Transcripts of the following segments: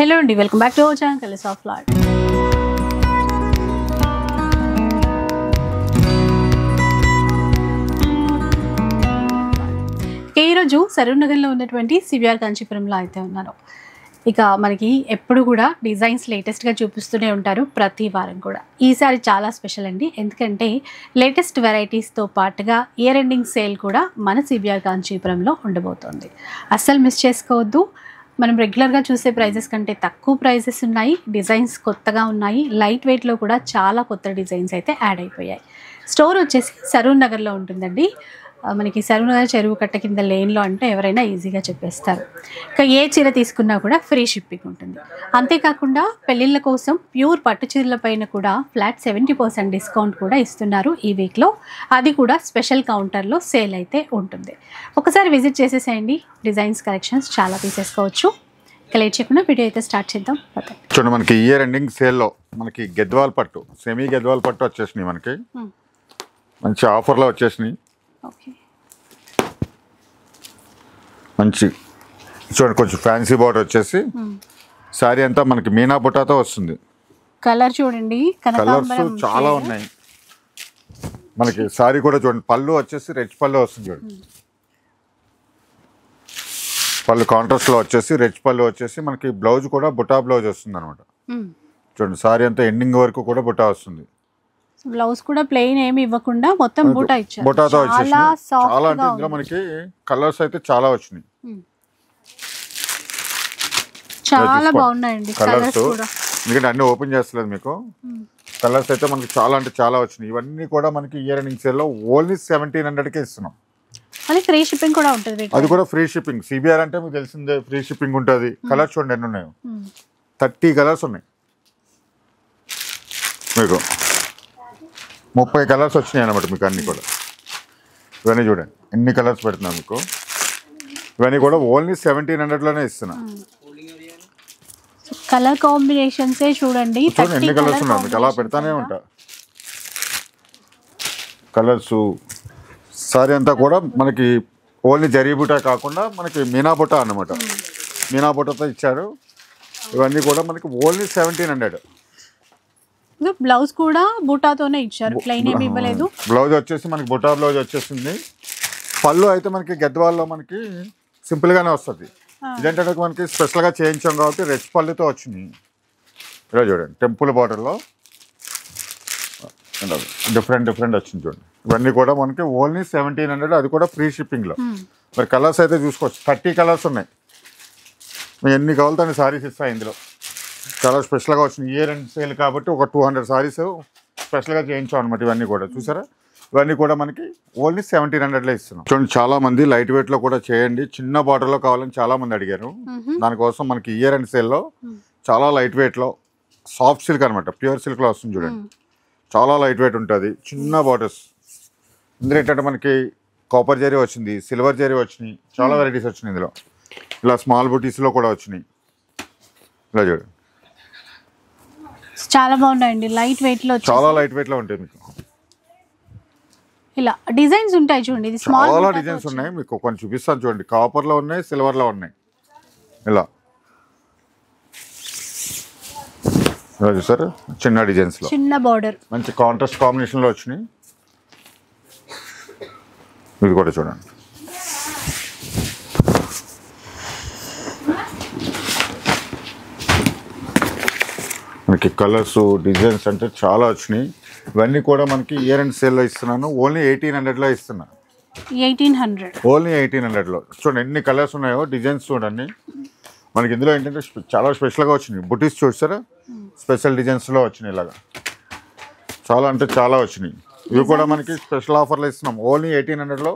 Hello అండి, welcome back to our channel colours of life. ఈరోజు సరూర్ నగర్లో ఉన్నటువంటి సివిఆర్ కాంచీపురంలో అయితే ఉన్నాను. ఇక మనకి ఎప్పుడు కూడా డిజైన్స్ లేటెస్ట్గా చూపిస్తూనే ఉంటారు ప్రతి వారం కూడా. ఈసారి చాలా స్పెషల్ అండి, ఎందుకంటే లేటెస్ట్ వెరైటీస్తో పాటుగా ఇయర్ ఎండింగ్ సేల్ కూడా మన సివిఆర్ కాంచీపురంలో ఉండబోతోంది. అస్సలు మిస్ చేసుకోవద్దు. మనం రెగ్యులర్గా చూసే ప్రైజెస్ కంటే తక్కువ ప్రైజెస్ ఉన్నాయి, డిజైన్స్ కొత్తగా ఉన్నాయి, లైట్ వెయిట్లో కూడా చాలా కొత్త డిజైన్స్ అయితే యాడ్ అయిపోయాయి. స్టోర్ వచ్చేసి సరూర్ నగర్లో ఉంటుందండి. మనకి సరూర్ నగర్ చెరువు కట్ట కింద లేన్లో అంటే ఎవరైనా ఈజీగా చెప్పేస్తారు. ఇక ఏ చీర తీసుకున్నా కూడా ఫ్రీ షిప్పింగ్ ఉంటుంది. అంతేకాకుండా పెళ్ళిళ్ళ కోసం ప్యూర్ పట్టు చీరల పైన కూడా ఫ్లాట్ 70% డిస్కౌంట్ కూడా ఇస్తున్నారు ఈ వీక్లో. అది కూడా స్పెషల్ కౌంటర్లో సేల్ అయితే ఉంటుంది. ఒకసారి విజిట్ చేసేసేయండి, డిజైన్స్ కలెక్షన్స్ చాలా తీసేసుకోవచ్చు. ఇక లేట్ చేయకుండా వీడియో అయితే స్టార్ట్ చేద్దాం. చూడండి, మనకి ఇయర్ ఎండింగ్ సేల్లో మనకి గద్వాల్ పట్టు, సెమీ గద్వాల్ పట్టు వచ్చేసినాయి. మనకి మంచి ఆఫర్లో వచ్చేసినాయి. ఓకే, మంచి చూడండి, కొంచెం ఫ్యాన్సీ బార్డర్ వచ్చేసి శారీ అంతా మనకి మీనా బుటాతో వస్తుంది. కలర్ చూడండి, కలర్స్ చాలా ఉన్నాయి. మనకి శారీ కూడా చూడండి, పళ్ళు వచ్చేసి రెచ్ పళ్ళు వస్తుంది. చూడండి, పళ్ళు కాంట్రాస్ట్లో వచ్చేసి రెచ్ పళ్ళు వచ్చేసి మనకి బ్లౌజ్ కూడా బుటా బ్లౌజ్ వస్తుంది అనమాట. చూడండి, శారీ అంతా ఎండింగ్ వరకు కూడా బుటా వస్తుంది. బ్లౌజ్ కూడా ప్లెయిన్ ఏమి ఇవ్వకుండా మొత్తం బూటా ఇచ్చారు. బుటాతో వచ్చేసి చాలా అంటే ఇందులో మనకి కలర్స్ అయితే చాలా వచ్చినాయి. చాలా బాగున్నాయండి కలర్స్ కూడా. ఎందుకంటే అన్ని ఓపెన్ చేస్తలేదు మీకు. కలర్స్ అయితే మనకి చాలా అంటే చాలా వచ్చినాయి. ఇవన్నీ కూడా మనకి ఇయర్ ఎండింగ్ సేల్లో ఓన్లీ 1700కే ఇస్తున్నాం. అది ఫ్రీ షిప్పింగ్ కూడా ఉంటుంది. అది కూడా ఫ్రీ షిప్పింగ్. సిబిఆర్ అంటే మీకు తెలిసిందే, ఫ్రీ షిప్పింగ్ ఉంటుంది. కలర్స్ చూడండి ఎన్ని ఉన్నాయో, 30 కలర్స్ ఉన్నాయి. మీకు 30 కలర్స్ వచ్చినాయి అనమాట మీకు అన్నీ కూడా. ఇవన్నీ చూడండి ఎన్ని కలర్స్ పెడుతున్నాను మీకు. ఇవన్నీ కూడా ఓన్లీ 1700లోనే ఇస్తున్నా. కలర్ కాంబినేషన్స్ చూడండి, ఎన్ని కలర్స్ ఉన్నాయి మీకు. అలా పెడతానే ఉంటా కలర్స్. సారీ అంతా కూడా మనకి ఓన్లీ జరీ బుటా కాకుండా మనకి మీనా బుటా అన్నమాట. మీనా బుటాతో ఇచ్చారు. ఇవన్నీ కూడా మనకి ఓన్లీ 1700. బ్లౌజ్ కూడా బూటాతోనే ఇచ్చారు, ప్లెయిన్ ఏమి ఇవ్వలేదు. బ్లౌజ్ వచ్చేసి మనకి బుటా బ్లౌజ్ వచ్చేసింది. పళ్ళు అయితే మనకి గద్వాల్లో మనకి సింపుల్గానే వస్తుంది. ఇదేంటంటే మనకి స్పెషల్గా చేయించాం కాబట్టి రెచ్ పళ్ళుతో వచ్చింది. ఇలా చూడండి, టెంపుల్ బార్డర్లో డిఫరెంట్ వచ్చింది చూడండి. ఇవన్నీ కూడా మనకి ఓన్లీ 1700, అది కూడా ఫ్రీ షిప్పింగ్లో. మరి కలర్స్ అయితే చూసుకోవచ్చు, 30 కలర్స్ ఉన్నాయి. మేము ఎన్ని కావాలితే అన్ని సారీస్ ఇస్తాయి ఇందులో. చాలా స్పెషల్గా వచ్చింది ఇయర్ ఎండ్ సేల్ కాబట్టి ఒక 200 సారీస్ స్పెషల్గా చేయించాం అనమాట. ఇవన్నీ కూడా చూసారా, ఇవన్నీ కూడా మనకి ఓన్లీ 1700లో ఇస్తున్నాం. చూడండి, చాలా మంది లైట్ వెయిట్లో కూడా చేయండి, చిన్న బార్డర్లో కావాలని చాలా మంది అడిగారు. దానికోసం మనకి ఇయర్ ఎండ్ సేల్లో చాలా లైట్ వెయిట్లో సాఫ్ట్ సిల్క్ అనమాట, ప్యూర్ సిల్క్లో వస్తుంది. చూడండి, చాలా లైట్ వెయిట్ ఉంటుంది, చిన్న బార్డర్స్. ఇందులో ఏంటంటే మనకి కాపర్ జరీ వచ్చింది, సిల్వర్ జరీ వచ్చినాయి, చాలా వెరైటీస్ వచ్చినాయి ఇందులో. ఇలా స్మాల్ బుటీస్లో కూడా వచ్చినాయి. ఇలా చూడండి, చాలా బాగున్నాయండి, లైట్ వెయిట్ లో, చాలా లైట్ వెయిట్ లో ఉంటాయి మీకు. ఇలా డిజైన్స్ ఉంటాయి చూడండి, ఇది చాలా డిజైన్స్ ఉన్నాయి మీకు. కొంచెం చూపిస్తాను చూడండి, కాపర్ లో ఉన్నాయి, సిల్వర్ లో ఉన్నాయి. ఇలా చూసారు, చిన్న డిజైన్స్ లో, చిన్న బార్డర్, మంచి కాంట్రాస్ట్ కాంబినేషన్ లో వచ్చినాయి. ఇది కూడా చూడండి, మనకి కలర్స్ డిజైన్స్ అంటే చాలా వచ్చినాయి. ఇవన్నీ కూడా మనకి ఇయర్ అండ్ సేల్లో ఇస్తున్నాను. ఓన్లీ 1800లో ఇస్తున్నా. 1800, ఓన్లీ 1800లో. చూడండి ఎన్ని కలర్స్ ఉన్నాయో, డిజైన్స్ చూడండి. మనకి ఇందులో ఏంటంటే చాలా స్పెషల్గా వచ్చినాయి. బుటీస్ చూసారా, స్పెషల్ డిజైన్స్లో వచ్చినాయి. ఇలాగా చాలా అంటే చాలా వచ్చినాయి. ఇవి కూడా మనకి స్పెషల్ ఆఫర్లో ఇస్తున్నాం ఓన్లీ 1800లో,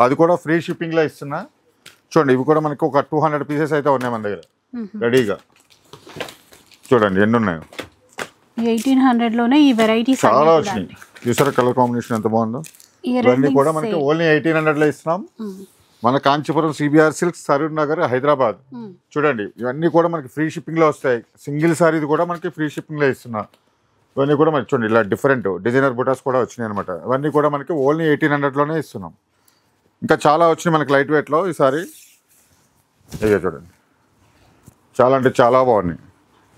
అది కూడా ఫ్రీ షిప్పింగ్లో ఇస్తున్నా. చూడండి, ఇవి కూడా మనకి ఒక 200 పీసెస్ అయితే ఉన్నాయి మన దగ్గర రెడీగా. చూడండి ఎన్ని ఉన్నాయో, 1800లోనే ఈ వెరైటీస్ చాలా వచ్చినాయి. చూసారా కలర్ కాంబినేషన్ ఎంత బాగుందో. ఇవన్నీ కూడా మనకి ఓన్లీ 1800లో ఇస్తున్నాం. మన కాంచీపురం సిబిఆర్ సిల్క్స్, సరూర్ నగర్, హైదరాబాద్. చూడండి, ఇవన్నీ కూడా మనకి ఫ్రీ షిప్పింగ్లో వస్తాయి. సింగిల్ సారీ కూడా మనకి ఫ్రీ షిప్పింగ్లో ఇస్తున్నా. ఇవన్నీ కూడా మనకి చూడండి, ఇలా డిఫరెంట్ డిజైనర్ బుటాస్ కూడా వచ్చినాయి అనమాట. ఇవన్నీ కూడా మనకి ఓన్లీ 1800లోనే ఇస్తున్నాం. ఇంకా చాలా వచ్చినాయి మనకి లైట్ వెయిట్లో ఈసారి. ఇదే చూడండి, చాలా అంటే చాలా బాగున్నాయి.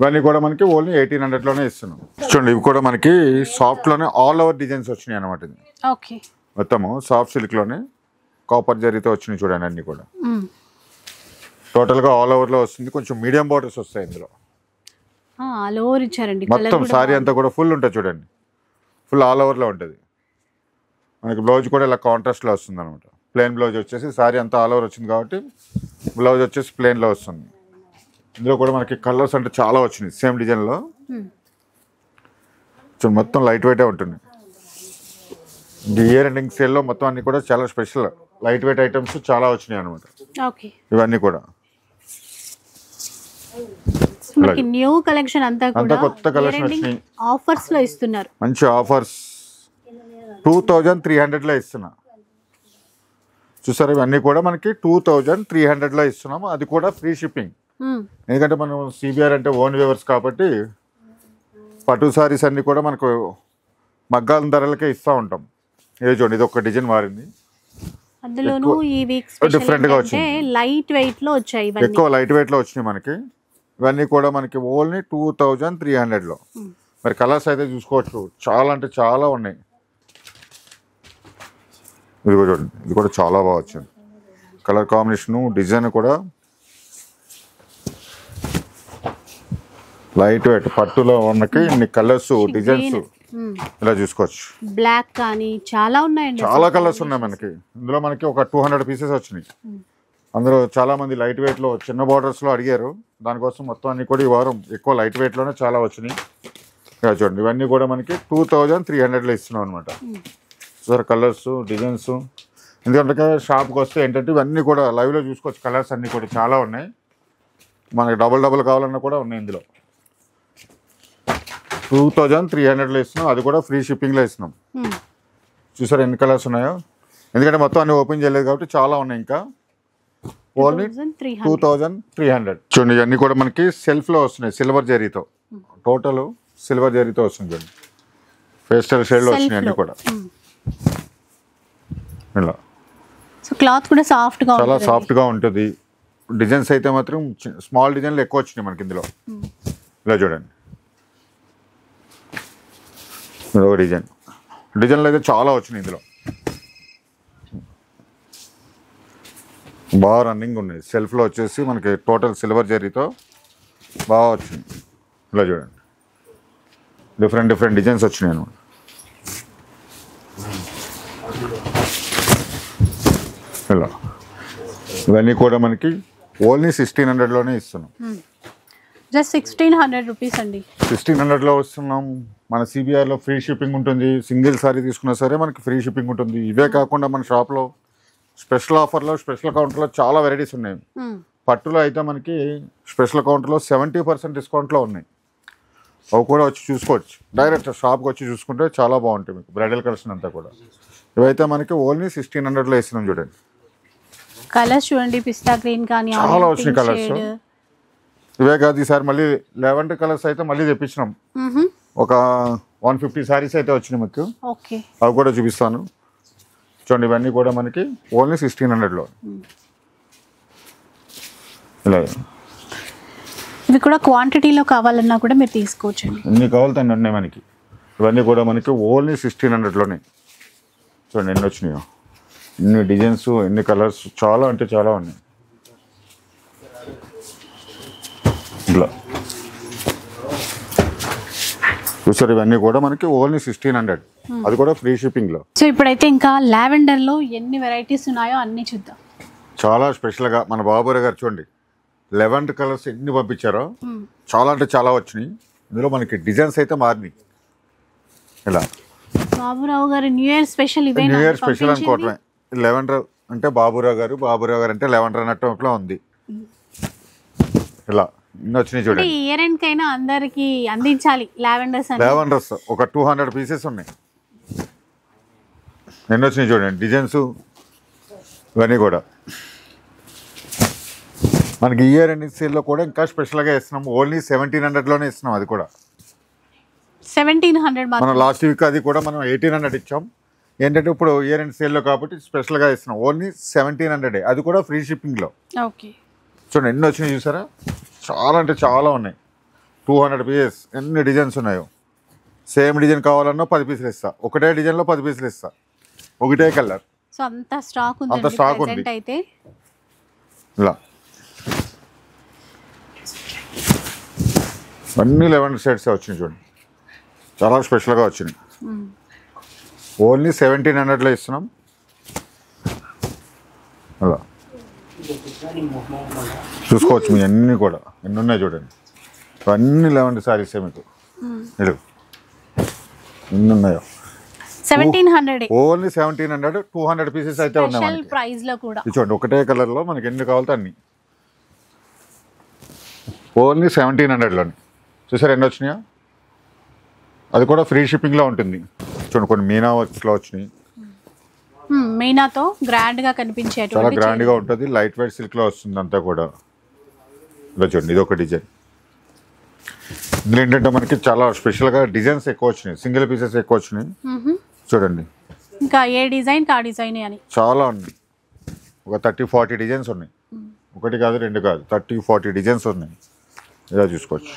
ఇవన్నీ కూడా మనకి ఓన్లీ 1800లోనే ఇస్తున్నాం. చూడండి ఇవి కూడా మనకి సాఫ్ట్లోనే ఆల్ ఓవర్ డిజైన్స్ వచ్చినాయి అనమాట. ఇది ఓకే మొత్తము సాఫ్ట్ సిల్క్లోనే కాపర్ జరీతో వచ్చినాయి చూడండి. అన్నీ కూడా టోటల్గా ఆల్ ఓవర్లో వస్తుంది. కొంచెం మీడియం బార్డర్స్ వస్తాయి ఇందులో. ఆల్ ఓవర్ ఇచ్చారండి. మొత్తం సారీ అంతా కూడా ఫుల్ ఉంటుంది చూడండి. ఫుల్ ఆల్ ఓవర్లో ఉంటుంది. మనకి బ్లౌజ్ కూడా ఇలా కాంట్రాస్ట్లో వస్తుంది అనమాట. ప్లెయిన్ బ్లౌజ్ వచ్చేసి సారీ అంతా ఆల్ ఓవర్ వచ్చింది కాబట్టి బ్లౌజ్ వచ్చేసి ప్లెయిన్లో వస్తుంది. ఇందులో కూడా మనకి కలర్స్ అంటే చాలా వచ్చినాయి సేమ్ డిజైన్లో. మొత్తం లైట్ వెయిటే ఉంటుంది. ఇయర్ ఎండింగ్ సేల్లో మొత్తం అన్ని కూడా చాలా స్పెషల్ లైట్ వెయిట్ ఐటమ్స్ చాలా వచ్చినాయి అనమాట. ఇవన్నీ కూడా న్యూ కలెక్షన్ అంతా కొత్త కలెక్షన్ వచ్చినాయి. ఆఫర్స్ లో ఇస్తున్నారు. మంచి ఆఫర్స్ 2300లో ఇస్తున్నా. చూసారు ఇవన్నీ కూడా మనకి 2300లో ఇస్తున్నాము. అది కూడా ఫ్రీ షిప్పింగ్. ఎందుకంటే మనం సిబిఆర్ అంటే ఓన్ వ్యూవర్స్ కాబట్టి పట్టు సారీస్ అన్ని కూడా మనకు మగ్గాల ధరలకే ఇస్తూ ఉంటాం. ఇది చూడండి ఇది ఒక డిజైన్ మారింది. అందులోనూ ఈ వీక్ డిఫరెంట్గా వచ్చింది. లైట్ వెయిట్ లో వచ్చాయి. ఎక్కువ లైట్ వెయిట్ లో వచ్చినాయి మనకి. ఇవన్నీ కూడా మనకి ఓన్లీ 2300లో. మరి కలర్స్ అయితే చూసుకోవచ్చు చాలా అంటే చాలా ఉన్నాయి. ఇది కూడా చూడండి ఇది కూడా చాలా బాగా వచ్చింది. కలర్ కాంబినేషను డిజైన్ కూడా లైట్ వెయిట్ పట్టులో ఉన్నకి ఇన్ని కలర్స్ డిజైన్స్ ఇలా చూసుకోవచ్చు. బ్లాక్ కానీ చాలా ఉన్నాయండి. చాలా కలర్స్ ఉన్నాయి మనకి. ఇందులో మనకి ఒక 200 పీసెస్ వచ్చినాయి. అందులో చాలా మంది లైట్ వెయిట్ లో చిన్న బార్డర్స్ లో అడిగారు. దానికోసం మొత్తం అన్ని కూడా ఈ వారం ఎక్కువ లైట్ వెయిట్ లోనే చాలా వచ్చినాయి. చూడండి ఇవన్నీ కూడా మనకి 2300లో ఇస్తున్నాం అనమాట. Sir colours designs. ఎందుకంటే షాప్కి వస్తే ఏంటంటే ఇవన్నీ కూడా లైవ్లో చూసుకోవచ్చు. కలర్స్ అన్నీ కూడా చాలా ఉన్నాయి. మనకి డబుల్ కావాలన్నా కూడా ఉన్నాయి ఇందులో. 2300లో ఇస్తున్నాం. అది కూడా ఫ్రీ షిప్పింగ్లో ఇస్తున్నాం. చూసారు ఎన్ని కలర్స్ ఉన్నాయో. ఎందుకంటే మొత్తం అన్ని ఓపెన్ చేయలేదు కాబట్టి చాలా ఉన్నాయి. ఇంకా ఓన్లీ 2300. చూడండి ఇవన్నీ కూడా మనకి సెల్ఫ్లో వస్తున్నాయి సిల్వర్ జరీతో. టోటల్ సిల్వర్ జరీతో వస్తుంది చూడండి. పేస్టల్ షేడ్లో వచ్చినాయి అన్నీ కూడా. ఇలా క్లాత్ కూడా చాలా సాఫ్ట్గా ఉంటుంది. డిజైన్స్ అయితే మాత్రం స్మాల్ డిజైన్లు ఎక్కువ వచ్చినాయి మనకి ఇందులో. ఇలా చూడండి ఒక డిజైన్లు అయితే చాలా వచ్చినాయి ఇందులో. బాగా రన్నింగ్ ఉన్నాయి. సెల్ఫ్లో వచ్చేసి మనకి టోటల్ సిల్వర్ జరీతో బాగా వచ్చింది. ఇలా చూడండి డిఫరెంట్ డిజైన్స్ వచ్చినాయి అనమాట. ఇలా ఇవన్నీ కూడా మనకి ఓన్లీ 1600లోనే ఇస్తున్నాం. జస్ట్ 1600 రూపీస్ అండి. 1600లో వస్తున్నాం. మన సిబిఆర్లో ఫ్రీ షిప్పింగ్ ఉంటుంది. సింగిల్ సారీ తీసుకున్నా సరే మనకి ఫ్రీ షిప్పింగ్ ఉంటుంది. ఇవే కాకుండా మన షాప్లో స్పెషల్ ఆఫర్లో స్పెషల్ కౌంటర్లో చాలా వెరైటీస్ ఉన్నాయి. పట్టులో అయితే మనకి స్పెషల్ కౌంటర్లో 70% డిస్కౌంట్లో ఉన్నాయి. అవి కూడా వచ్చి చూసుకోవచ్చు. డైరెక్ట్ షాప్కి వచ్చి చూసుకుంటే చాలా బాగుంటాయి మీకు బ్రైడల్ కలెక్షన్ అంతా కూడా. ఇవైతే మనకి ఓన్లీ 1600లో ఇస్తున్నాం. చూడండి కలర్స్ చూడండి. పిస్తా గ్రీన్ కానీ చాలా వచ్చినాయి కలర్స్. ఇవే కాదు ఈసారి మళ్ళీ లెవెండర్ కలర్స్ అయితే మళ్ళీ తెప్పించినాం. ఒక 150 సారీస్ అయితే వచ్చినాయి మీకు. అవి కూడా చూపిస్తాను. చూడండి ఇవన్నీ కూడా మనకి ఓన్లీ 1600లో. ఇలా ఇవి కూడా క్వాంటిటీలో కావాలన్నా కూడా మీరు తీసుకోవచ్చు. ఎన్ని కావాలి అన్నీ ఉన్నాయి మనకి. ఇవన్నీ కూడా మనకి ఓన్లీ 1600లోనే. చూడండి ఎన్ని వచ్చినాయో. ఎన్ని డిజైన్స్ ఎన్ని కలర్స్ చాలా అంటే చాలా ఉన్నాయి. ఇట్లా చూసారు ఇవన్నీ కూడా మనకి ఓన్లీ 1600. అది కూడా ఫ్రీ షిప్పింగ్లో. సో ఇప్పుడైతే ఇంకా లావెండర్లో ఎన్ని వెరైటీస్ ఉన్నాయో అన్నీ చూద్దాం. చాలా స్పెషల్గా మన బాబురావు గారు చూడండి లెవెండర్ కలర్స్ ఎన్ని పంపించారో చాలా అంటే చాలా వచ్చినాయి. ఇందులో మనకి డిజైన్స్ అయితే మారినాయి. ఇలా బాబురావు గారు న్యూ ఇయర్ స్పెషల్ అనుకోవటమే. లెవెండర్ అంటే బాబురావు గారు అంటే లెవెండర్ అన్నట్టులో ఉంది. ఇలా ఇన్ని వచ్చినాయి చూడండి. ఇయర్ ఎండ్ కైనా అందరికి అందించాలి లావెండర్స్ ఒక 200 పీసెస్ ఉన్నాయి. ఎన్ని వచ్చినాయి చూడండి డిజైన్స్. ఇవన్నీ కూడా మనకి ఇయర్ ఎండింగ్ సేల్లో కూడా ఇంకా స్పెషల్గా ఇస్తున్నాం. ఓన్లీ 1700లోనే ఇస్తున్నాం. అది కూడా 1700. మనం లాస్ట్ వీక్ అది కూడా మనం 1800 ఇచ్చాం. ఏంటంటే ఇప్పుడు ఇయర్ ఎండ్ సేల్లో కాబట్టి స్పెషల్గా ఇస్తున్నాం. ఓన్లీ 1700. అది కూడా ఫ్రీ షిప్పింగ్లో. ఓకే చూడండి ఎన్ని వచ్చినాయి చూసారా. చాలా అంటే చాలా ఉన్నాయి. 200 పీసెస్. ఎన్ని డిజైన్స్ ఉన్నాయో. సేమ్ డిజైన్ కావాలన్నా 10 పీసులు ఇస్తా. ఒకటే డిజైన్లో 10 పీసులు ఇస్తా. ఒకటే కలర్. సో అంత స్టాక్ ఉంది. అంత స్టాక్ ఉంది అయితే ఇలా అన్ని 11 షేడ్స్ వచ్చినాయి చూడండి. చాలా స్పెషల్గా వచ్చినాయి. ఓన్లీ 1700లో ఇస్తున్నాం. అలా చూసుకోవచ్చు. మీ అన్నీ కూడా ఎన్ని ఉన్నాయి చూడండి. అన్ని 11 సారీసే మీకు. ఎన్ని ఉన్నాయో. 1700 ఓన్లీ 1700. 200 పీసెస్ అయితే ఉన్నాయి ప్రైస్ లో కూడా. చూడండి ఒకటే కలర్లో మనకి ఎన్ని కావాలితే అన్ని. ఓన్లీ 1700లోని. చూసారు ఎన్ని వచ్చినాయా? అది కూడా ఫ్రీ షిప్పింగ్లో ఉంటుంది. చూడండి కొన్ని మీనా వర్క్స్లో వచ్చినాయి. మీనాతో గ్రాండ్ గా కనిపించేటువంటి చాలా గ్రాండ్ గా ఉంటుంది. లైట్ వెయిట్ సిల్క్ లో వస్తుంది అంతా కూడా. ఇలా చూడండి ఇది ఒక డిజైన్. ఇందులో ఏంటంటే మనకి చాలా స్పెషల్ గా డిజైన్స్ ఎక్కువ వచ్చినాయి. సింగిల్ పీసెస్ ఎక్కువ వచ్చినాయి చూడండి. ఇంకా ఏ డిజైన్ కా డిజైన్ అని చాలా ఉన్నాయి. ఒక 30-40 డిజైన్స్ ఉన్నాయి. ఒకటి కాదు రెండు కాదు 30-40 డిజైన్స్ ఉన్నాయి. ఇలా చూసుకోవచ్చు.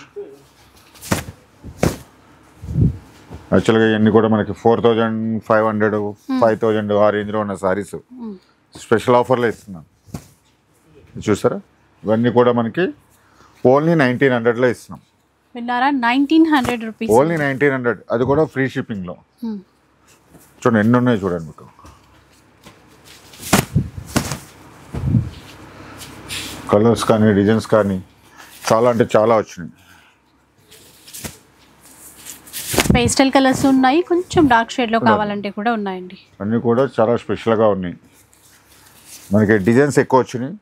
యాక్చువల్గా ఇవన్నీ కూడా మనకి 4500, 5000 ఆ రేంజ్లో ఉన్న సారీస్ స్పెషల్ ఆఫర్లో ఇస్తున్నాం. చూసారా? ఇవన్నీ కూడా మనకి ఓన్లీ 1900లో ఇస్తున్నాం. విన్నారా? 1900 రూపీస్. ఓన్లీ 1900. అది కూడా ఫ్రీ షిప్పింగ్లో. చూడండి ఎన్ని ఉన్నాయి చూడండి మీకు. కలర్స్ కానీ డిజైన్స్ కానీ చాలా అంటే చాలా వచ్చినాయి. పేస్టల్ కలర్స్ ఉన్నాయి. కొంచెం డార్క్ షేడ్ లో కావాలంటే కూడా ఉన్నాయండి. అన్నీ కూడా చాలా స్పెషల్గా ఉన్నాయి. మనకి డిజైన్స్ ఎక్కువ వచ్చినాయి.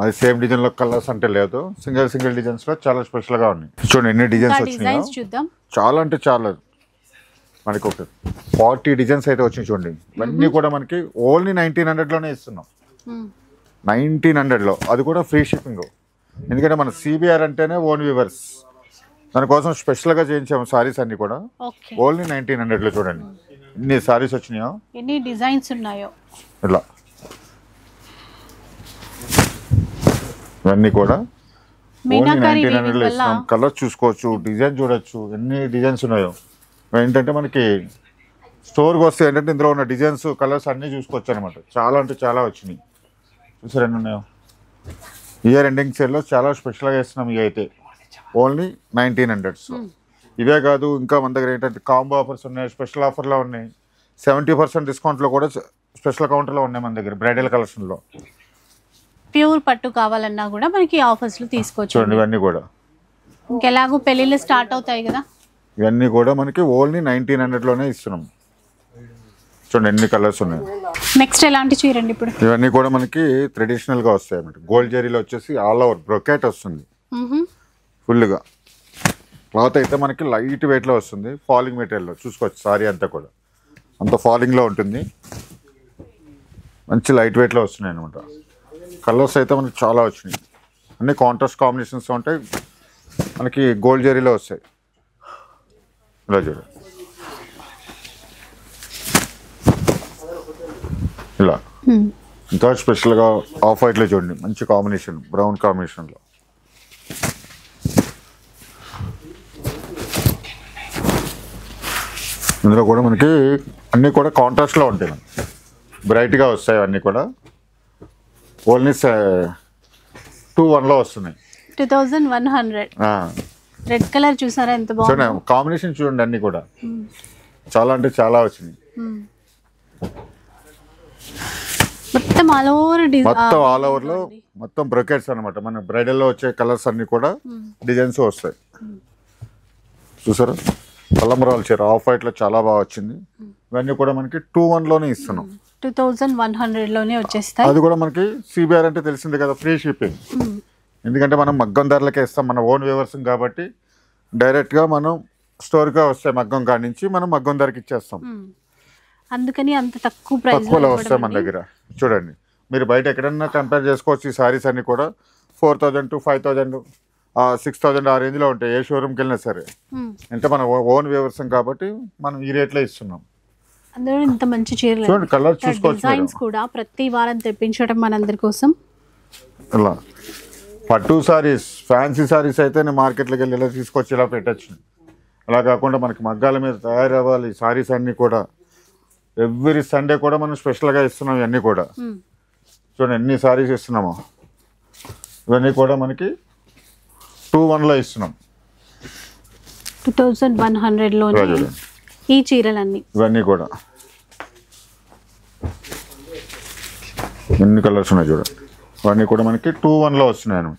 అది సేమ్ డిజైన్లో కలర్స్ అంటే లేదు. సింగిల్ డిజైన్స్లో చాలా స్పెషల్గా ఉన్నాయి. చూడండి ఎన్ని డిజైన్స్ వచ్చినాయి. చూద్దాం. చాలా అంటే చాలా మనకి ఒక 40 డిజైన్స్ అయితే వచ్చినాయి చూడండి. ఇవన్నీ కూడా మనకి ఓన్లీ 1900లోనే ఇస్తున్నాం. 1900లో. అది కూడా ఫ్రీ షిప్పింగ్. ఎందుకంటే మన సిబిఆర్ అంటేనే ఓన్ వ్యూవర్స్. దానికోసం స్పెషల్గా చేయించాము సారీస్ అన్ని కూడా. ఓన్లీ 1900లో. చూడండి ఎన్ని సారీస్ వచ్చినాయో, ఎన్ని డిజైన్స్ ఉన్నాయో. ఇలా ఇవన్నీ కూడా ఓన్లీ 1900లో ఇస్తున్నాం. కలర్ చూసుకోవచ్చు, డిజైన్ చూడొచ్చు, ఎన్ని డిజైన్స్ ఉన్నాయో. ఏంటంటే మనకి స్టోర్కి వస్తే ఏంటంటే ఇందులో ఉన్న డిజైన్స్ కలర్స్ అన్నీ చూసుకోవచ్చు అనమాట. చాలా అంటే చాలా వచ్చినాయి. చూసారు ఎన్ని ఉన్నాయో. ఇయర్ ఎండింగ్ సేల్లో చాలా స్పెషల్గా ఇస్తున్నాం. ఇవి అయితే ఓన్లీ 1900. ఇవే కాదు ఇంకా మన దగ్గర ఏంటంటే కాంబో ఆఫర్స్ ఉన్నాయి. స్పెషల్ ఆఫర్లో ఉన్నాయి. 70% డిస్కౌంట్లో కూడా స్పెషల్ కౌంటర్లో ఉన్నాయి మన దగ్గర బ్రైడల్ కలెక్షన్లో. ప్యూర్ పట్టు కావాలన్నా కూడా మనకి ఆఫర్స్లో తీసుకోవచ్చు. చూడండి ఇవన్నీ కూడా. ఇంకెలాగో పెళ్ళిళ్ళు స్టార్ట్ అవుతాయి కదా. ఇవన్నీ కూడా మనకి ఓన్లీ 1900లోనే ఇస్తున్నాం. చూడండి ఎన్ని కలర్స్ ఉన్నాయి. నెక్స్ట్ ఎలాంటి చీర అండి ఇప్పుడు? ఇవన్నీ కూడా మనకి ట్రెడిషనల్గా వస్తాయి అన్నమాట. గోల్డ్ జరీలో వచ్చేసి ఆల్ ఓవర్ బ్రొకెట్ వస్తుంది ఫుల్గా. క్లాత్ అయితే మనకి లైట్ వెయిట్లో వస్తుంది. ఫాలింగ్ మెటీరియల్లో చూసుకోవచ్చు. సారీ అంతా కూడా అంత ఫాలింగ్లో ఉంటుంది. మంచి లైట్ వెయిట్లో వస్తున్నాయి అనమాట. కలర్స్ అయితే మనకి చాలా వచ్చినాయి. అన్ని కాంట్రాస్ట్ కాంబినేషన్స్ ఉంటాయి. మనకి గోల్డ్ జరీలో వస్తాయి. ఇలా చూడండి. ఇలా ఇంకా స్పెషల్గా ఆఫ్ వైట్లో చూడండి. మంచి కాంబినేషన్ బ్రౌన్ కాంబినేషన్లో. ఇందులో కూడా మనకి అన్నీ కూడా కాంట్రాస్ట్లో ఉంటాయి. బ్రైట్గా వస్తాయి అన్నీ కూడా. ఓన్లీ 2100లో వస్తున్నాయి. 2100. రెడ్ కలర్ చూసారా ఎంత బాగుంది. చూడండి కాంబినేషన్ చూడండి. అన్నీ కూడా చాలా అంటే చాలా వచ్చినాయి. మొత్తం ఆల్ ఓవర్లో మొత్తం బ్రొకెట్స్ అనమాట. మన బ్రైడల్లో వచ్చే కలర్స్ అన్నీ కూడా డిజైన్స్ వస్తాయి. చూసారా? పల్లమరాల చీర ఆఫ్ వైట్లో చాలా బాగా వచ్చింది. ఇవన్నీ కూడా మనకి 2100లోనే ఇస్తున్నాం. 2100లోనే వచ్చేస్తాయి. అది కూడా మనకి సిబిఆర్ అంటే తెలిసిందే కదా, ఫ్రీ షిప్పింగ్. ఎందుకంటే మనం మగ్గం ధరలకే ఇస్తాం. మన ఓన్ వ్యూవర్స్ కాబట్టి డైరెక్ట్గా మనం స్టోర్గా వస్తాయి. మగ్గం కాడి నుంచి మనం మగ్గం ధరకి ఇచ్చేస్తాం. అందుకని అంత తక్కువలో వస్తాయి మన దగ్గర. చూడండి మీరు బయట ఎక్కడన్నా కంపేర్ చేసుకోవచ్చు. ఈ సారీస్ అన్ని కూడా 4000 to 5000, 6000 ఆ రేంజ్లో ఉంటాయి. ఏ షోరూమ్కి వెళ్ళినా సరే. అంటే మన ఓన్ వ్యూవర్స్ కాబట్టి మనం ఈ రేట్లో ఇస్తున్నాం. అందులో ఇంత మంచి చీరలు చూడండి. కలర్ చూసుకోవచ్చు. డిజైన్స్ కూడా ప్రతి వారం తెప్పించడం మనందరి కోసం. ఇలా పట్టు సారీస్, ఫ్యాన్సీ సారీస్ అయితే నేను మార్కెట్లోకి వెళ్ళి ఇలా తీసుకొచ్చి ఇలా పెట్టచ్చు. అలా కాకుండా మనకి మగ్గాల మీద తయారవ్వాలి సారీస్ అన్నీ కూడా. ఎవ్రీ సండే కూడా మనం స్పెషల్గా ఇస్తున్నాం ఇవన్నీ కూడా. చూడండి ఎన్ని సారీస్ ఇస్తున్నాము. ఇవన్నీ కూడా మనకి 2-1లో ఇస్తున్నాం. 2100లో ఈ చీరలన్నీ. ఇవన్నీ కూడా ఎన్ని కలర్స్ ఉన్నాయి చూడండి. ఇవన్నీ కూడా మనకి 2-1లో వస్తున్నాయి అనమాట.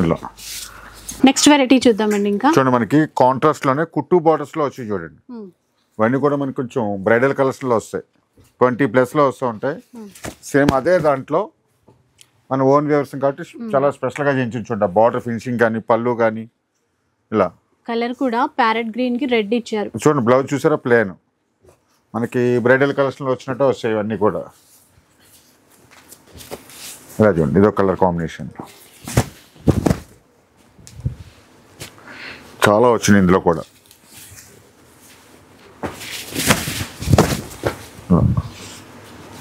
ఇలా నెక్స్ట్ వెరైటీ చూద్దామండి. ఇంకా చూడండి మనకి కాంట్రాస్ట్లోనే కుట్టు బార్డర్స్లో వచ్చి చూడండి. ఇవన్నీ కూడా మనకి కొంచెం బ్రైడల్ కలర్స్లో వస్తాయి. 20+లో వస్తూ ఉంటాయి. సేమ్ అదే దాంట్లో మన ఓన్ వ్యూవర్స్ కాబట్టి చాలా స్పెషల్గా చేయించుంటాం. బార్డర్ ఫినిషింగ్ కానీ పళ్ళు కానీ ఇలా. కలర్ కూడా ప్యారెట్ గ్రీన్ కి రెడ్ ఇచ్చారు. చూడండి బ్లౌజ్ చూసారా ప్లేన్. మనకి బ్రైడల్ కలర్స్లో వచ్చినట్టు వస్తాయి ఇవన్నీ కూడా. ఇలా చూడండి ఇదో కలర్ కాంబినేషన్ చాలా వచ్చినాయి ఇందులో కూడా.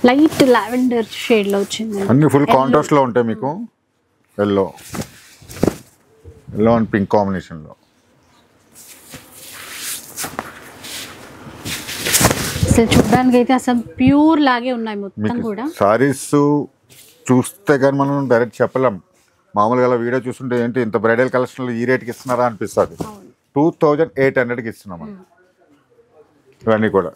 లైట్ లావెండర్ షేడ్ లో వచ్చింది. అన్ని ఫుల్ కాంట్రాస్ట్ లో ఉంటాయి మీకు. ఎల్లో అండ్ పింక్ కాంబినేషన్ లో. అసలు చూడడానికి అయితే అసలు ప్యూర్ లాగే ఉన్నాయి మొత్తం కూడా. సారీస్ చూస్తే కానీ మనం డైరెక్ట్ చెప్పలేం. మామూలుగా వీడియో చూస్తుంటే ఏంటి ఇంత బ్రైడల్ కలెక్షన్లో ఈ రేట్కి ఇస్తున్నారా అనిపిస్తుంది. 2800కి ఇస్తున్నాం ఇవన్నీ కూడా.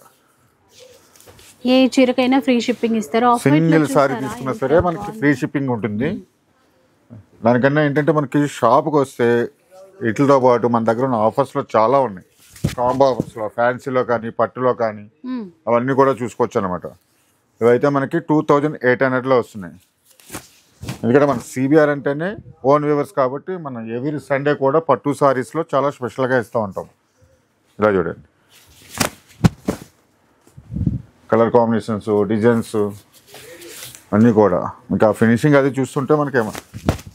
ఏ చీరకైనా ఫ్రీ షిప్పింగ్ ఇస్తారు. సింగిల్ సారీ తీసుకున్నా సరే మనకి ఫ్రీ షిప్పింగ్ ఉంటుంది. దానికన్నా ఏంటంటే మనకి షాప్కి వస్తే వీటితో పాటు మన దగ్గర ఉన్న ఆఫర్స్లో చాలా ఉన్నాయి. కాంబో ఆఫర్స్లో ఫ్యాన్సీలో కానీ పట్టులో కానీ అవన్నీ కూడా చూసుకోవచ్చు అనమాట. ఇవైతే మనకి 2800లో వస్తున్నాయి. ఎందుకంటే మన సిబిఆర్ అంటేనే ఓన్ వ్యూవర్స్ కాబట్టి మనం ఎవ్రీ సండే కూడా పట్టు సారీస్లో చాలా స్పెషల్గా ఇస్తూ ఉంటాం. ఇలా చూడండి కలర్ కాంబినేషన్స్, డిజైన్స్ అన్నీ కూడా. ఇంకా ఫినిషింగ్ అది చూస్తుంటే మనకేమో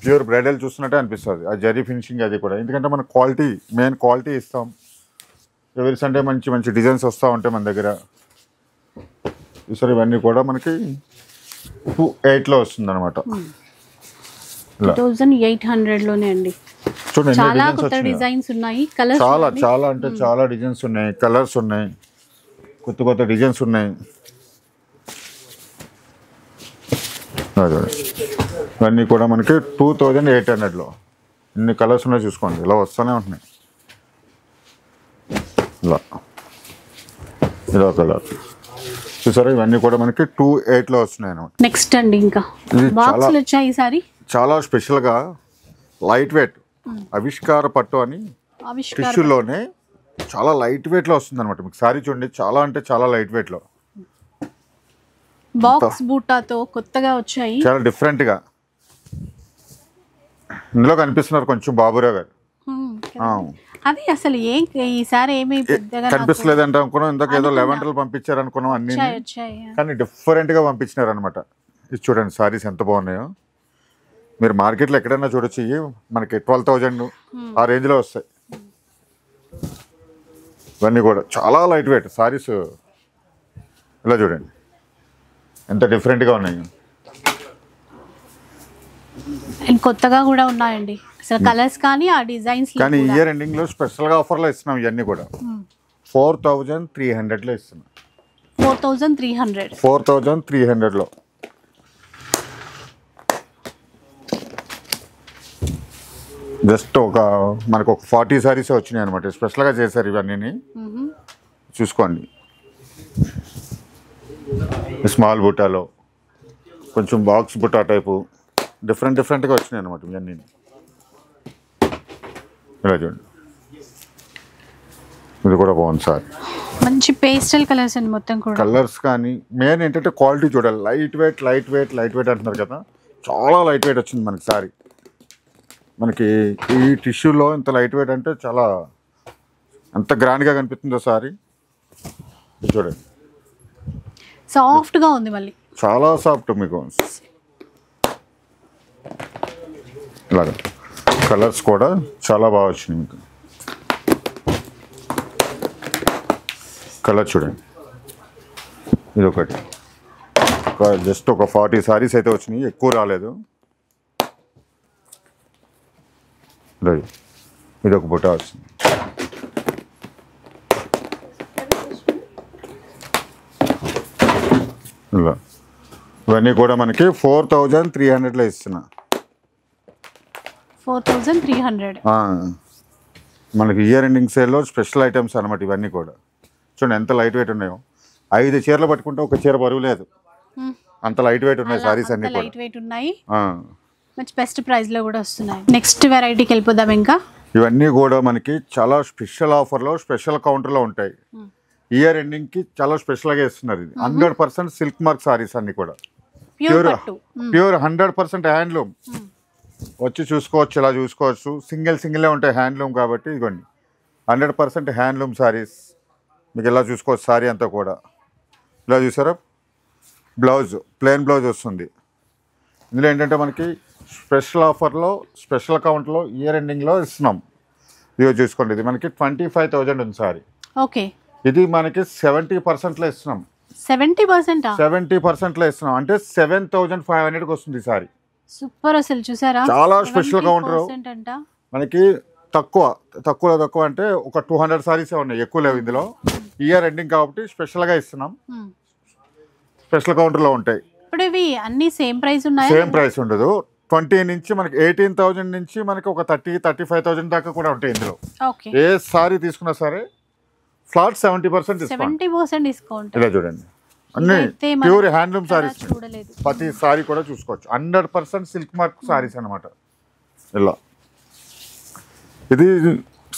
ప్యూర్ బ్రైడల్ చూస్తున్నట్టే అనిపిస్తుంది. ఆ జరీ ఫినిషింగ్ అది కూడా. ఎందుకంటే మన క్వాలిటీ మెయిన్ క్వాలిటీ ఇస్తాం. ఎవ్రీ సండే మంచి మంచి డిజైన్స్ వస్తూ ఉంటాయి మన దగ్గర. ఈసారి ఇవన్నీ కూడా మనకి 2800లో వస్తుంది అనమాట. 2800లోనే అండి. చూడండి చాలా కొత్త డిజైన్స్ ఉన్నాయి. కలర్స్ చాలా చాలా అంటే చాలా డిజైన్స్ ఉన్నాయి, కలర్స్ ఉన్నాయి, కొత్త కొత్త డిజైన్స్ ఉన్నాయి. ఇవన్నీ కూడా మనకి 2800లో. ఇన్ని కలర్స్ ఉన్నాయి చూసుకోండి. ఇలా వస్తూనే ఉంటున్నాయి. ఇలా ఇదో కలర్ చూసారా. ఇవన్నీ కూడా మనకి 2800లో వస్తున్నాయి అనమాట. నెక్స్ట్ అండి ఇంకా బాక్సులు వచ్చాయి ఈసారి. చాలా స్పెషల్గా లైట్ వెయిట్ ఆవిష్కార పట్టు అని టిష్యూలోనే చాలా లైట్ వెయిట్లో వస్తుంది అనమాట. మీకు సారీ చూడండి చాలా అంటే చాలా లైట్ వెయిట్లో. బాక్స్ బూటాతో కొత్తగా వచ్చాయి. చాలా డిఫరెంట్గా. ఇందులో కనిపిస్తున్నారు కొంచెం బాబురావు గారు. అది అసలు ఈసారి ఏమి పెద్దగా కనిపిస్తలేదు అంటే అనుకున్నాం. ఇందాక ఏదో లెవెంటర్లు పంపించారు అనుకున్నాం అన్ని, కానీ డిఫరెంట్గా పంపించినారు అనమాట. ఇది చూడండి సారీస్ ఎంత బాగున్నాయో. మీరు మార్కెట్లో ఎక్కడైనా చూడొచ్చు. ఇవి మనకి 12,000 ఆ రేంజ్లో వస్తాయి. ఇవన్నీ కూడా చాలా లైట్ వెయిట్ సారీస్. ఇలా చూడండి ఎంత డిఫరెంట్గా ఉన్నాయి. కొత్తగా కూడా ఉన్నాయండి అసలు కలర్స్ కానీ ఆ డిజైన్స్. కానీ ఇయర్ ఎండింగ్లో స్పెషల్గా ఆఫర్లో ఇస్తున్నాం ఇవన్నీ కూడా. 4300లో ఇస్తున్నాం. 4300లో. జస్ట్ మనకు ఒక 40 సారీస్ వచ్చినాయి అనమాట. స్పెషల్గా చేశారు ఇవన్నీ చూసుకోండి. స్మాల్ బుట్టాలో కొంచెం బాక్స్ బుట్టా టైపు డిఫరెంట్గా వచ్చినాయి అనమాట ఇవన్నీ. ఇలా చూడండి ఇది కూడా బాగుంది సార్. మంచి పేస్టల్ కలర్స్ అండి మొత్తం కూడా. కలర్స్ కానీ మెయిన్ ఏంటంటే క్వాలిటీ చూడాలి. లైట్ వెయిట్ అంటున్నారు కదా. చాలా లైట్ వెయిట్ వచ్చింది మనకి సారీ. మనకి ఈ టిష్యూలో ఇంత లైట్ వెయిట్ అంటే చాలా ఎంత గ్రాండ్గా కనిపిస్తుందో సారీ. చూడండి సాఫ్ట్గా ఉంది, మళ్ళీ చాలా సాఫ్ట్. మీకు ఇలాగా కలర్స్ కూడా చాలా బాగా వచ్చినాయి. మీకు కలర్ చూడండి. ఇది ఒకటి జస్ట్ ఒక 40 సారీస్ అయితే వచ్చినాయి, ఎక్కువ రాలేదు. ఇది ఒక బుట్ట వస్తుంది. ఇలా ఇవన్నీ కూడా మనకి 4300లో ఇస్తున్నా. 4300. మనకి ఇయర్ ఎండింగ్ సేల్లో స్పెషల్ ఐటమ్స్ అనమాట ఇవన్నీ కూడా. చూడండి ఎంత లైట్ వెయిట్ ఉన్నాయో. 5 చీరలు పట్టుకుంటే ఒక చీర బరువు లేదు, అంత లైట్ వెయిట్ ఉన్నాయి సారీస్ అన్ని కూడా. లైట్ వెయిట్ ఉన్నాయి, మంచి బెస్ట్ ప్రైస్ లో కూడా వస్తున్నాయి. నెక్స్ట్ వెరైటీకి వెళ్ళిపోదాం. ఇంకా ఇవన్నీ కూడా మనకి చాలా స్పెషల్ ఆఫర్లో స్పెషల్ కౌంటర్లో ఉంటాయి. ఇయర్ ఎండింగ్ కి చాలా స్పెషల్ గా ఇస్తున్నారు. ఇది 100% సిల్క్ మార్క్ సారీస్ అన్ని కూడా ప్యూర్ 100% హ్యాండ్లూమ్. వచ్చి చూసుకోవచ్చు, ఇలా చూసుకోవచ్చు. సింగిల్ ఉంటాయి హ్యాండ్లూమ్ కాబట్టి. ఇదిగోండి 100% హ్యాండ్లూమ్ సారీస్ మీకు ఇలా చూసుకోవచ్చు. సారీ అంతా కూడా ఇలా చూసారా. బ్లౌజ్ ప్లెయిన్ బ్లౌజ్ వస్తుంది. ఇందులో ఏంటంటే మనకి స్పెషల్ ఆఫర్లో స్పెషల్ కౌంట్లో ఇయర్ ఎండింగ్లో ఇస్తున్నాం. ఇదిగో చూసుకోండి, ఇది మనకి 25,000 ఉంది సారీ. ఓకే, ఇది మనకి 70%లో ఇస్తున్నాం. 70%లో ఇస్తున్నాం అంటే 7,500కి వస్తుంది సారీ. సూపర్ అసలు చూసారా, చాలా స్పెషల్ కౌంటర్. మనకి తక్కువ అంటే ఒక 200 సారీసే ఉన్నాయి, ఎక్కువ లేవు ఇందులో. ఇయర్ ఎండింగ్ కాబట్టి స్పెషల్గా ఇస్తున్నాం. స్పెషల్ కౌంటర్లో ఉంటాయి. ఇప్పుడు ఇవి అన్ని సేమ్ ప్రైస్ ఉన్నాయి? సేమ్ ప్రైస్ ఉండదు. 20 నుంచి మనకి 18,000 నుంచి మనకి ఒక 30-35,000 దాకా కూడా ఉంటాయి ఇందులో. ఏ సారీ తీసుకున్నా సరే ఫ్లాట్ 70% డిస్కౌంట్. ఇలా చూడండి, అన్ని ప్యూర్ హ్యాండ్లూమ్ సారీస్. ప్రతి సారీ కూడా చూసుకోవచ్చు. 100% సిల్క్ మార్క్ సారీస్ అనమాట. ఇలా ఇది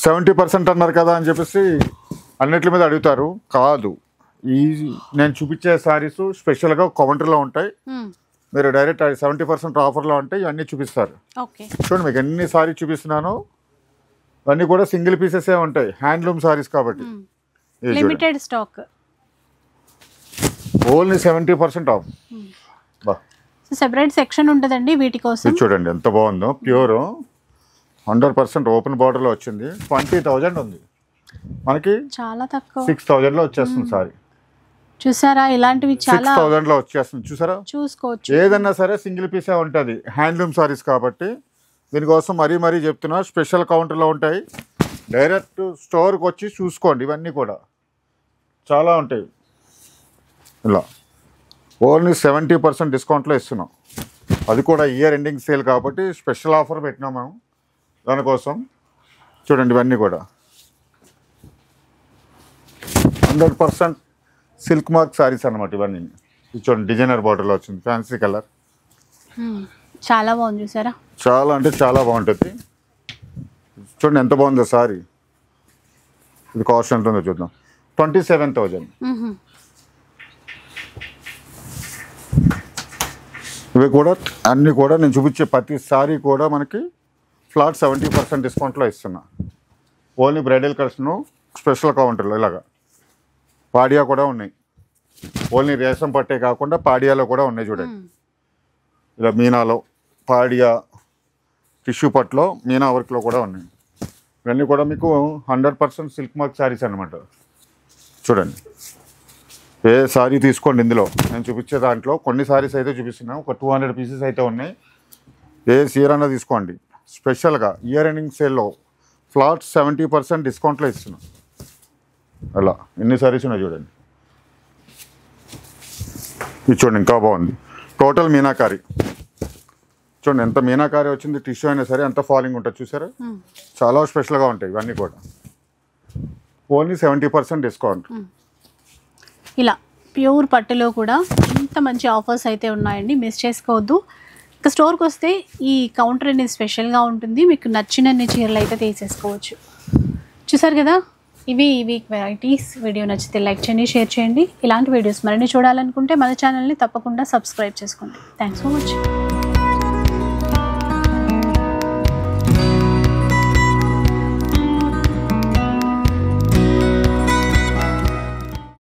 70% అన్నారు కదా అని చెప్పేసి అన్నిటి మీద అడుగుతారు. కాదు, ఈ నేను చూపించే సారీస్ స్పెషల్గా కౌంటర్లో ఉంటాయి. మీరు డైరెక్ట్ 70% ఆఫర్లో ఉంటాయి, ఇవన్నీ చూపిస్తారు. చూడండి, మీకు ఎన్ని సారీ చూపిస్తున్నాను అన్నీ కూడా సింగిల్ పీసెసే ఉంటాయి, హ్యాండ్లూమ్ సారీస్ కాబట్టి. Limited stock, only 70% of. Separate section ఉంటుందండి వీటి కోసం. చూడండి ఎంత బాగుందో, ప్యూర్ 100% ఓపెన్ బార్డర్లో వచ్చింది. 20,000 ఉంది, మనకి చాలా తక్కువ 6,000లో వచ్చేస్తుంది సారీ. చూసారా, ఇలాంటివి చాలా 6,000లో వచ్చేస్తుంది. చూసారా, చూసుకోవచ్చు. ఏదన్నా సరే సింగిల్ పీసే ఉంటుంది, హ్యాండ్లూమ్ సారీస్ కాబట్టి. దీనికోసం మరీ చెప్తున్నా, స్పెషల్ కౌంటర్లో ఉంటాయి. డైరెక్ట్ స్టోర్కి వచ్చి చూసుకోండి. ఇవన్నీ కూడా చాలా ఉంటాయి. ఇలా ఓన్లీ 70% డిస్కౌంట్లో ఇస్తున్నాం. అది కూడా ఇయర్ ఎండింగ్ సేల్ కాబట్టి స్పెషల్ ఆఫర్ పెట్టినాం మేము దానికోసం. చూడండి, ఇవన్నీ కూడా 100% సిల్క్ మార్క్ సారీస్ అనమాట ఇవన్నీ. చూడండి, డిజైనర్ బార్డర్లో వచ్చింది, ఫ్యాన్సీ కలర్. చాలా బాగుంది చూసారా, చాలా అంటే చాలా బాగుంటుంది. చూడండి ఎంత బాగుందో సారీ. ఇది కాస్ట్ ఎంత ఉందో చూద్దాం. 27,000. ఇవి కూడా అన్నీ కూడా నేను చూపించే ప్రతి సారీ కూడా మనకి ఫ్లాట్ 70% డిస్కౌంట్లో ఇస్తున్నా. ఓన్లీ బ్రైడల్ కలెక్షన్ స్పెషల్ కౌంటర్లో. ఇలాగా పాడియా కూడా ఉన్నాయి. ఓన్లీ రేసం పట్టే కాకుండా పాడియాలో కూడా ఉన్నాయి. చూడండి, ఇలా మీనాలో పాడియా, టిష్యూ పట్లో మీనా వర్క్లో కూడా ఉన్నాయి. ఇవన్నీ కూడా మీకు 100% సిల్క్ మార్క్ శారీస్ అనమాట. చూడండి, ఏ సారీ తీసుకోండి. ఇందులో నేను చూపించే దాంట్లో కొన్ని సారీస్ అయితే చూపిస్తున్నాను, ఒక 200 పీసెస్ అయితే ఉన్నాయి. ఏ సీరన్నా తీసుకోండి. స్పెషల్గా ఇయర్ ఎండింగ్ సేల్లో ఫ్లాట్ 70% డిస్కౌంట్లో ఇస్తున్నాం. అలా ఎన్ని సారీస్ ఉన్నాయి చూడండి. ఇది చూడండి, ఇంకా బాగుంది. టోటల్ మీనాకారి. చూడండి ఎంత మీనాకారి వచ్చింది. టిష్యూ అయినా సరే ఎంత ఫాలింగ్ ఉంటుంది చూసారా, చాలా స్పెషల్గా ఉంటాయి ఇవన్నీ కూడా. Only 70% discount. ఇలా ప్యూర్ పట్టులో కూడా ఇంత మంచి ఆఫర్స్ అయితే ఉన్నాయండి, మిస్ చేసుకోవద్దు. ఇక స్టోర్కి వస్తే ఈ కౌంటర్ అనేది స్పెషల్గా ఉంటుంది. మీకు నచ్చినన్ని చీరలు అయితే తీసేసుకోవచ్చు. చూసారు కదా, ఇవి వీక్ వెరైటీస్. వీడియో నచ్చితే లైక్ చేయండి, షేర్ చేయండి. ఇలాంటి వీడియోస్ మరిన్ని చూడాలనుకుంటే మన ఛానల్ని తప్పకుండా సబ్స్క్రైబ్ చేసుకోండి. Thanks for watching.